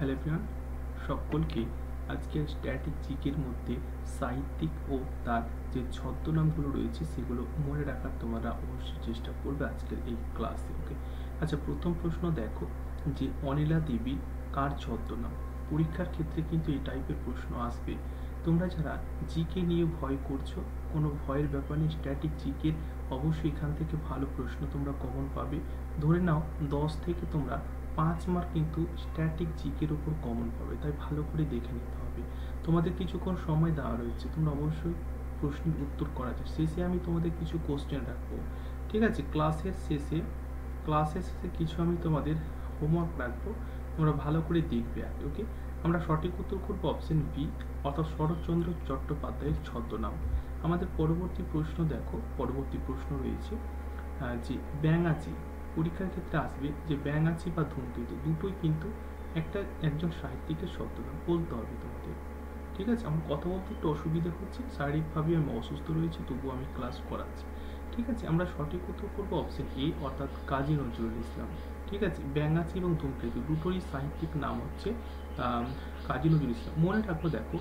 Hello everyone, সকলকে আজকে static জিকের মধ্যে সাহিত্যিক ও তার যে ছদ্মনামগুলো রয়েছে সেগুলো মনে রাখার তোমরা অবশ্যই চেষ্টা করবে আজকের এই ক্লাসে। ওকে, আচ্ছা, প্রথম প্রশ্ন দেখো যে অনিলা দেবী কার ছদ্মনাম। পরীক্ষার ক্ষেত্রে কিন্তু এই টাইপের প্রশ্ন আসবে। তোমরা যারা জিকে নিয়ে ভয় করছো, কোনো ভয়ের ব্যাপার নেই, স্ট্যাটিক জিকের অবশ্যই এখান থেকে ভালো প্রশ্ন তোমরা কমন পাবে। ধরে নাও 10 থেকে তোমরা 5 মার্ক কিন্তু স্ট্যাটিক জিকের উপর কমন পাবে, তাই ভালো করে দেখে নিতে হবে। তোমাদের কিছুক্ষণ সময় দেওয়া রয়েছে, তোমরা অবশ্যই প্রশ্নের উত্তর করা যায়। শেষে আমি তোমাদের কিছু কোশ্চেন রাখবো, ঠিক আছে? ক্লাসের শেষে কিছু আমি তোমাদের হোমওয়ার্ক রাখবো, তোমরা ভালো করে দেখবে আগে। ওকে, আমরা সঠিক উত্তর করবো অপশন বি, অর্থাৎ শরৎচন্দ্র চট্টোপাধ্যায়ের ছদ্মনাম। আমাদের পরবর্তী প্রশ্ন দেখো, পরবর্তী প্রশ্ন রয়েছে যে ব্যাঙাচি। পরীক্ষার ক্ষেত্রে আসবে যে ব্যাঙাচি বা ধূমকেতু দুটোই কিন্তু একজন সাহিত্যিকের ছদ্মনাম, বলতে হবে তোমাদের, ঠিক আছে? আমার কথা বলতে একটু অসুবিধা হচ্ছে, শারীরিকভাবে আমি অসুস্থ রয়েছি, তবুও আমি ক্লাস করাচ্ছি, ঠিক আছে? আমরা সঠিক উত্তর করবো অপশন এ, অর্থাৎ কাজী নজরুল ইসলাম, ঠিক আছে? ব্যাঙাচি এবং ধূমকেতু দুটোরই সাহিত্যিক নাম হচ্ছে কাজী নজরুল ইসলাম। মনে রাখবো, দেখো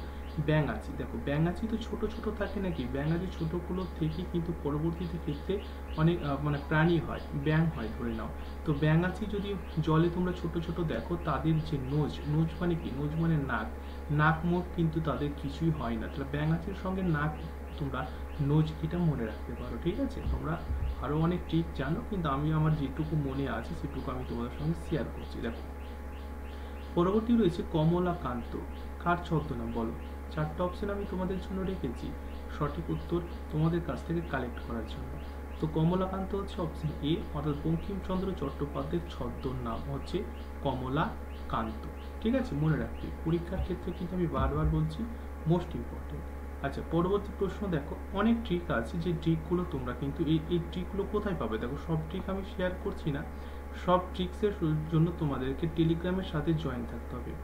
ব্যাঙাচি তো ছোট ছোট থাকে নাকি, ব্যাঙাচি ছোটগুলো থেকে কিন্তু পরবর্তীতে ক্ষেত্রে অনেক প্রাণী হয়, ব্যাঙ হয় ধরে নাও। তো ব্যাঙাচি যদি জলে তোমরা ছোট ছোট দেখো, তাদের যে নোজ মানে কি, নোজ মানে নাক মুখ কিন্তু তাদের কিছুই হয় না, তাহলে ব্যাঙাচির সঙ্গে নাক তোমরা নোজ এটা মনে রাখতে পারো, ঠিক আছে? তোমরা আরো অনেক ট্রিক জানো, কিন্তু আমি আমার যেটুকু মনে আছে সেটুকু আমি তোমাদের সঙ্গে শেয়ার করছি। দেখো, পরবর্তী রয়েছে কমলাকান্ত, কার ছদ্মনাম বলো? 4টা অপশন আমি তোমাদের জন্য রেখেছি সঠিক উত্তর তোমাদের কাছ থেকে কালেক্ট করার জন্য। তো কমলাকান্ত হচ্ছে অপশন এ, অর্থাৎ বঙ্কিমচন্দ্র চট্টোপাধ্যায়ের ছদ্মনাম হচ্ছে কমলাকান্ত, ঠিক আছে? মনে রাখবে, পরীক্ষার ক্ষেত্রে কিন্তু আমি বারবার বলছি, মোস্ট ইম্পর্টেন্ট। আচ্ছা, পরবর্তী প্রশ্ন দেখো, অনেক ট্রিক আছে, যে ট্রিকগুলো তোমরা কিন্তু এই ট্রিকগুলো কোথায় পাবে? দেখো, সব ট্রিক আমি শেয়ার করছি না, সব ট্রিক্সের জন্য তোমাদেরকে টেলিগ্রামের সাথে জয়েন থাকতে হবে।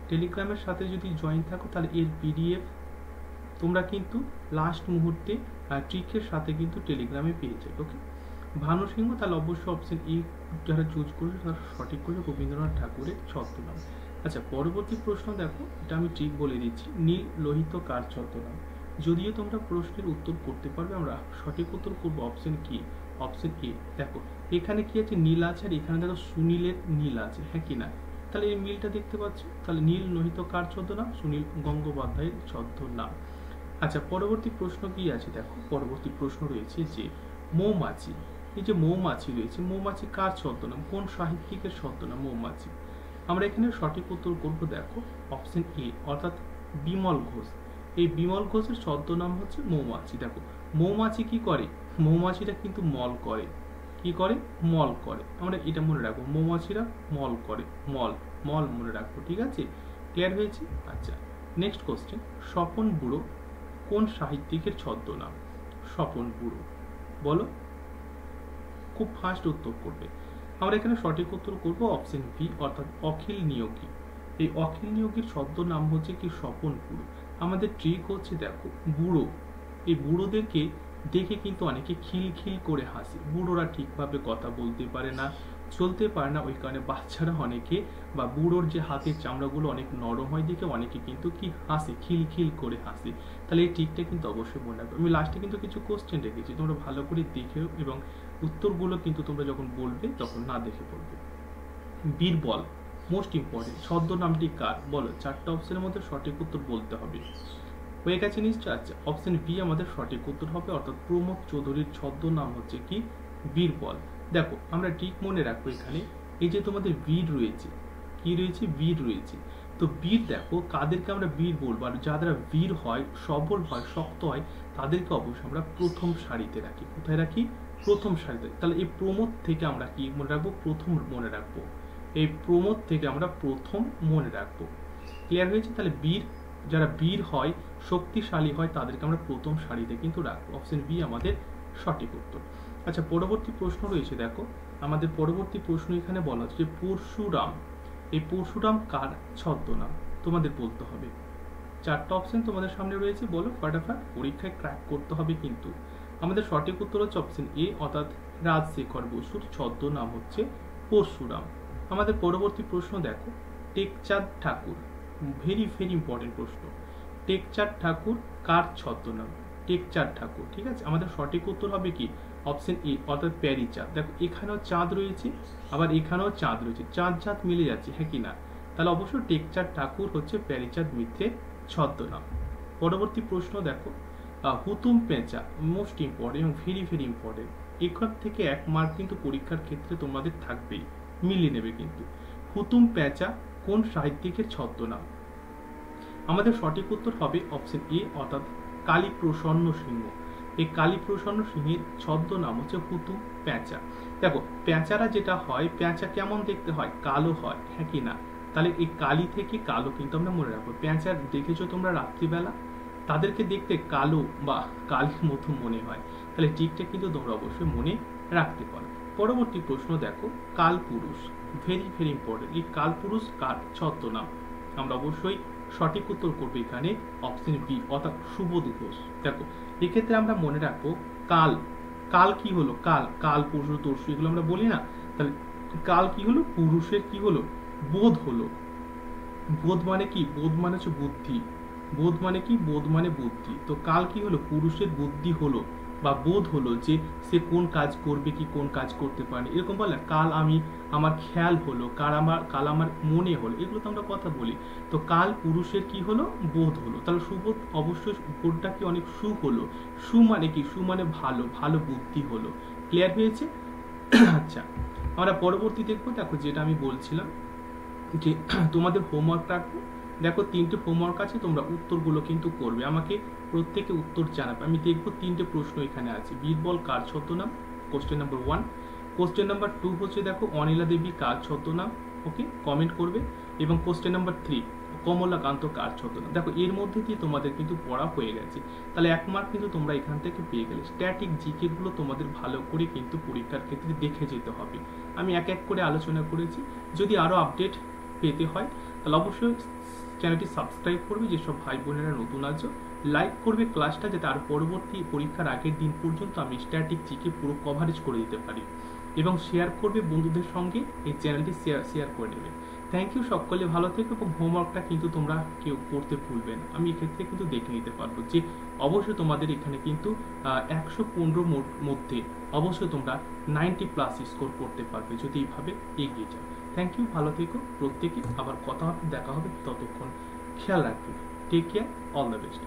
টেলিগ্রামের সাথে যদি জয়েন থাকো, তাহলে এর পিডিএফ তোমরা কিন্তু লাস্ট মুহূর্তে ট্রিকের সাথে কিন্তু টেলিগ্রামে পেয়ে যাবে। ওকে, ভানু সিংহ, তাহলে অবশ্যই অপশন এ যারা চুজ করেছে তারা সঠিক করে রবীন্দ্রনাথ ঠাকুরের ছদ্মনাম। আচ্ছা, পরবর্তী প্রশ্ন দেখো, এটা আমি ঠিক বলে দিচ্ছি, নীল লোহিত কার ছদ্মনাম? যদিও তোমরা প্রশ্নের উত্তর করতে পারবে, আমরা সঠিক উত্তর করবো অপশন কি, অপশন এ। দেখো, এখানে কি আছে, নীল আছে, আর এখানে দেখো সুনীলের নীল আছে, হ্যাঁ কি না? তাহলে এই মিলটা দেখতে পাচ্ছ, তাহলে নীল লোহিত কার ছদ্মনাম? সুনীল গঙ্গোপাধ্যায়ের ছদ্মনাম। আচ্ছা, পরবর্তী প্রশ্ন কি আছে দেখো, পরবর্তী প্রশ্ন রয়েছে যে মৌমাছি। এই যে মৌমাছি রয়েছে, মৌমাছি কার ছদ্মনাম, কোন সাহিত্যিকের ছদ্মনাম মৌমাছি? আমরা এখানে সঠিক উত্তর করবো, দেখো অপশন এ, অর্থাৎ বিমল ঘোষ। এই বিমল ঘোষের ছদ্মনাম হচ্ছে মৌমাছি। দেখো, মৌমাছি কি করে, মৌমাছিরা কিন্তু মল করে, কি করে, মল করে। আমরা এটা মনে রাখবো, মৌমাছিরা মল করে, মল মনে রাখবো, ঠিক আছে? ক্লিয়ার হয়েছে? আচ্ছা, নেক্সট কোশ্চেন, স্বপন বুড়ো কোন সাহিত্যিকের ছদ্মনাম? স্বপন বুড়ো, বলো, খুব ফাস্ট উত্তর করবে। আমরা এখানে সঠিক উত্তর করবো অপশন বি, অর্থাৎ অখিল নিয়োগী। এই অখিল নিয়োগীর ছদ্মনাম হচ্ছে কি, স্বপন বুড়ো। আমাদের ট্রিক হচ্ছে, দেখো বুড়ো, এই বুড়োদেরকে দেখে কিন্তু অনেকে খিলখিল করে হাসে, বুড়োরা ঠিকভাবে কথা বলতে পারে না, চলতে পারে না, ওই কারণে বাচ্চারা অনেকে, বা বুড়োর যে হাতের চামড়াগুলো অনেক নরম হয় দেখে অনেকে কিন্তু কি হাসে, খিলখিল করে হাসে। তাহলে এই ট্রিকটা কিন্তু অবশ্যই মনে রাখবে। আমি লাস্টে কিন্তু কিছু কোশ্চেন রেখেছি, তোমরা ভালো করে দেখেও, এবং উত্তরগুলো কিন্তু তোমরা যখন বলবে তখন না দেখে বলবে। বীরবল, মোস্ট ইম্পর্টেন্ট, ছদ্মনামটি কার বলো? 4টা অপশনের মধ্যে সঠিক উত্তর বলতে হবে। হয়ে গেছে নিশ্চয়? আচ্ছা, অপশন বি আমাদের সঠিক উত্তর হবে, অর্থাৎ প্রমোদ চৌধুরীর ছদ্মনাম হচ্ছে কি, বীরবল। দেখো, আমরা ঠিক মনে রাখবো, এখানে এই যে তোমাদের বীর রয়েছে, কি রয়েছে, বীর রয়েছে। তো বীর, দেখো কাদেরকে আমরা বীর বলবো, আর যারা বীর হয়, সবল হয়, শক্ত হয়, তাদেরকে অবশ্যই আমরা প্রথম সারিতে রাখি। কোথায় রাখি? প্রথম সারিতে। তাহলে এই প্রমোদ থেকে আমরা কি মনে রাখবো? প্রথম মনে রাখবো। এই প্রমোদ থেকে আমরা প্রথম মনে রাখবো। ক্লিয়ার হয়েছে? তাহলে বীর, যারা বীর হয়, শক্তিশালী হয়, তাদেরকে আমরা প্রথম সারিতে কিন্তু রাখবো। অপশন বি আমাদের সঠিক উত্তর। আচ্ছা, পরবর্তী প্রশ্ন রয়েছে, দেখো আমাদের পরবর্তী প্রশ্ন এখানে বলা হচ্ছে যে পরশুরাম, এই পরশুরাম কার ছদ্মনাম? তোমাদের বলতে হবে। 4টা অপশন তোমাদের সামনে রয়েছে, বলো ফাটাফাট, পরীক্ষায় ক্র্যাক করতে হবে কিন্তু। আমাদের সঠিক উত্তর হচ্ছে অপশন এ, অর্থাৎ রাজশেখর বসুর ছদ্মনাম হচ্ছে পরশুরাম। আমাদের পরবর্তী প্রশ্ন দেখো, টেকচাঁদ ঠাকুর, ভেরি ভেরি ইম্পর্টেন্ট প্রশ্ন। টেকচাঁদ ঠাকুর কার ছদ্মনাম? টেকচাঁদ ঠাকুর, ঠিক আছে। আমাদের সঠিক উত্তর হবে কি অপশন এ, অর্থাৎ প্যারীচাঁদ। দেখো এখানেও চাঁদ রয়েছে, আবার এখানেও চাঁদ রয়েছে, চাঁদ চাঁদ মিলে যাচ্ছে, হ্যাঁ কি না? তাহলে অবশ্যই টেকচাঁদ ঠাকুর হচ্ছে প্যারীচাঁদ মিত্রের ছদ্মনাম। পরবর্তী প্রশ্ন দেখো, হুতুম পেঁচা, মোস্ট ইম্পর্টেন্ট এবং ভেরি ভেরি ইম্পর্টেন্ট। এখান থেকে 1 মার্ক কিন্তু পরীক্ষার ক্ষেত্রে তোমাদের থাকবেই, মিলিয়ে নেবে কিন্তু। হুতুম পেঁচা কোন সাহিত্যিকের ছদ্মনাম? আমাদের সঠিক উত্তর হবে অপশন এ, অর্থাৎ কালীপ্রসন্ন সিংহ। এই কালীপ্রসন্ন সিংহের ছদ্মনাম হচ্ছে হুতুম পেঁচা। দেখো পেঁচারা যেটা হয়, পেঁচা কেমন দেখতে হয়? কালো হয়, হ্যাঁ কি না? তাহলে এই কালি থেকে কালো কিন্তু আমরা মনে রাখবো। পেঁচা দেখেছো তোমরা রাত্রিবেলা, তাদেরকে দেখতে কালো বা কালির মতো মনে হয়, তাহলে ঠিকটা কিন্তু তোমরা অবশ্যই মনে রাখতে পারো। পরবর্তী প্রশ্ন দেখো, কালপুরুষ, ভেরি ভেরি ইম্পর্টেন্ট। এই কালপুরুষ কার ছদ্মনাম? আমরা অবশ্যই সঠিক উত্তর করবো এখানে অপশন বি, অর্থাৎ সুবোধ ঘোষ। দেখো এক্ষেত্রে আমরা মনে রাখবো কাল, কাল কি হলো? কাল, কাল পরশু তরশু এগুলো আমরা বলি না, তাহলে কাল কি হলো? পুরুষের কি হলো? বোধ হলো। বোধ মানে কি? বোধ মানে হচ্ছে বুদ্ধি। বোধ মানে কি? বোধ মানে বুদ্ধি। তো কাল কি হলো? পুরুষের বুদ্ধি হলো বা বোধ হলো যে সে কোন কাজ করবে কি কোন কাজ করতে পারে, এরকম বলে। কাল আমি, আমার খেয়াল হলো, কাল আমার মনে হলো, এগুলো তো আমরা কথা বলি। তো কাল পুরুষের কি হলো? বোধ হলো। তাহলে সুবোধ অবশ্যই বোধটা কি অনেক সু হলো। সু মানে কি? সু মানে ভালো, ভালো বুদ্ধি হলো। ক্লিয়ার হয়েছে? আচ্ছা, আমরা পরবর্তী দেখবো। দেখো যেটা আমি বলছিলাম যে তোমাদের হোমওয়ার্ক রাখবো। দেখো 3টে হোমওয়ার্ক আছে, তোমরা উত্তরগুলো কিন্তু করবে, আমাকে প্রত্যেকে উত্তর জানাবে। আমি দেখবো 3টে প্রশ্ন এখানে আছে। বীরবল কার ছদ্মনাম? Question number 1। কোশ্চেন নাম্বার 2 হচ্ছে দেখো অনিলা দেবী কার ছদ্মনাম? ওকে, কমেন্ট করবে। এবং কোশ্চেন নাম্বার 3, কমলাকান্ত কার ছদ্মনাম? দেখো এর মধ্যে দিয়ে তোমাদের কিন্তু পড়া হয়ে গেছে, তাহলে 1 মার্ক কিন্তু তোমরা এখান থেকে পেয়ে গেলে। স্ট্যাটিক জিকে গুলো তোমাদের ভালো করে কিন্তু পরীক্ষার ক্ষেত্রে দেখে যেতে হবে। আমি এক এক করে আলোচনা করেছি। যদি আরো আপডেট পেতে হয় তাহলে অবশ্যই চ্যানেলটি সাবস্ক্রাইব করবে, যেসব ভাই বোনেরা নতুন আছো। লাইক করবে ক্লাসটা, যাতে আর পরবর্তী পরীক্ষার আগের দিন পর্যন্ত আমি স্ট্যাটিক জিকে পুরো কভারেজ করে দিতে পারি। এবং শেয়ার করবে বন্ধুদের সঙ্গে, এই চ্যানেলটি শেয়ার করে নেবে। থ্যাংক ইউ, সকলে ভালো থেকো। এবং হোমওয়ার্কটা কিন্তু তোমরা কেউ করতে ভুলবে না, আমি এক্ষেত্রে কিন্তু দেখে নিতে পারবো যে অবশ্যই তোমাদের এখানে কিন্তু 115 মধ্যে অবশ্যই তোমরা 90+ স্কোর করতে পারবে যদি এইভাবে এগিয়ে যাও। থ্যাংক ইউ, ভালো থেকো প্রত্যেকে। আবার কথা হবে, দেখা হবে, ততক্ষণ খেয়াল রাখবে। Take care, all the best.